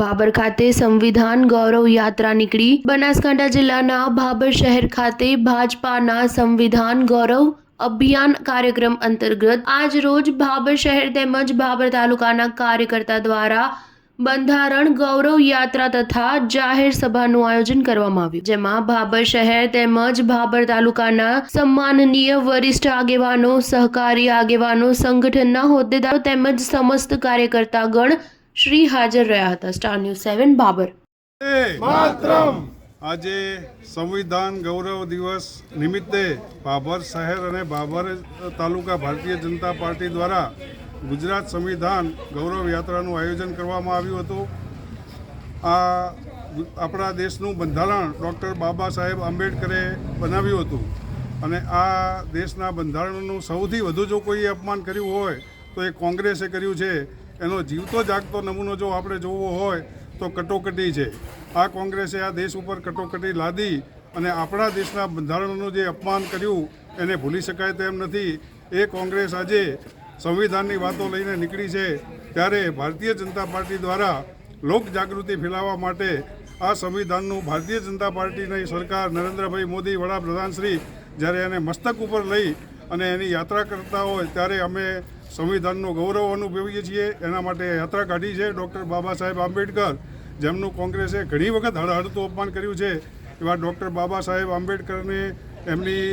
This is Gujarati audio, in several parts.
ભાભર ખાતે સંવિધાન ગૌરવ યાત્રા નીકળી। બનાસકાંઠા જિલ્લાના ભાભર શહેર ખાતે ભાજપાના સંવિધાન ગૌરવ અભિયાન કાર્યક્રમ અંતર્ગત આજ રોજ ભાભર શહેર તેમજ ભાભર તાલુકાના કાર્યકર્તા દ્વારા બંધારણ ગૌરવ યાત્રા તથા જાહેર સભાનું આયોજન કરવામાં આવ્યું, જેમાં ભાભર શહેર તેમજ ભાભર તાલુકાના સન્માનનીય વરિષ્ઠ આગેવાનો, સહકારી આગેવાનો, સંગઠનના હોદ્દેદારો તેમજ સમસ્ત કાર્યકર્તાગણ શ્રી હાજર રહ્યા હતા। Star news 7 Bhabhar. આજે સંવિધાન ગૌરવ દિવસ નિમિત્તે ભાભર શહેર અને ભાભર તાલુકા ભારતીય જનતા પાર્ટી દ્વારા ગુજરાત સંવિધાન ગૌરવ યાત્રાનું આયોજન કરવામાં આવ્યું હતું। આ આપણા દેશનું બંધારણ ડૉક્ટર બાબા સાહેબ આંબેડકરે બનાવ્યું હતું અને આ દેશના બંધારણનું સૌથી વધુ જો કોઈએ અપમાન કર્યું હોય તો એ કોંગ્રેસે કર્યું છે। એનો જીવતો જાગતો નમૂનો જો આપણે જોવો હોય તો કટોકટી છે। આ કોંગ્રેસે આ દેશ ઉપર કટોકટી લાદી અને આપણા દેશના બંધારણનું જે અપમાન કર્યું એને ભૂલી શકાય તેમ નથી। એ કોંગ્રેસ આજે સંવિધાનની વાતો લઈને નીકળી છે, ત્યારે ભારતીય જનતા પાર્ટી દ્વારા લોક જાગૃતિ ફેલાવવા માટે આ સંવિધાનનું ભારતીય જનતા પાર્ટીની સરકાર નરેન્દ્રભાઈ મોદી વડાપ્રધાનશ્રી જ્યારે એને મસ્તક ઉપર લઈ અને એની યાત્રા કરતા હોય ત્યારે અમે સંવિધાનનું ગૌરવ અનુભવીએ છીએ। એના માટે યાત્રા કાઢી છે। ડૉક્ટર બાબા સાહેબ આંબેડકર, જેમનું કોંગ્રેસે ઘણી વખત હળહળતું અપમાન કર્યું છે, એવા ડૉક્ટર બાબા સાહેબ આંબેડકરને એમની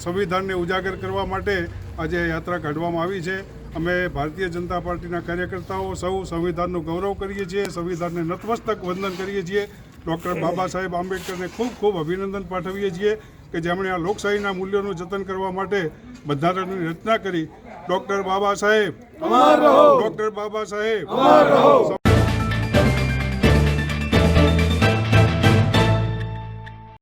સંવિધાનને ઉજાગર કરવા માટે આજે યાત્રા કાઢવામાં આવી છે। અમે ભારતીય જનતા પાર્ટીના કાર્યકર્તાઓ સૌ સંવિધાનનું ગૌરવ કરીએ છીએ, સંવિધાનને નતમસ્તક વંદન કરીએ છીએ। ડૉક્ટર બાબા સાહેબ આંબેડકરને ખૂબ ખૂબ અભિનંદન પાઠવીએ છીએ કે જેમણે આ લોકશાહીના મૂલ્યોનું જતન કરવા માટે બંધારણની રચના કરી। Doctor Baba Saheb, doctor Baba Saheb.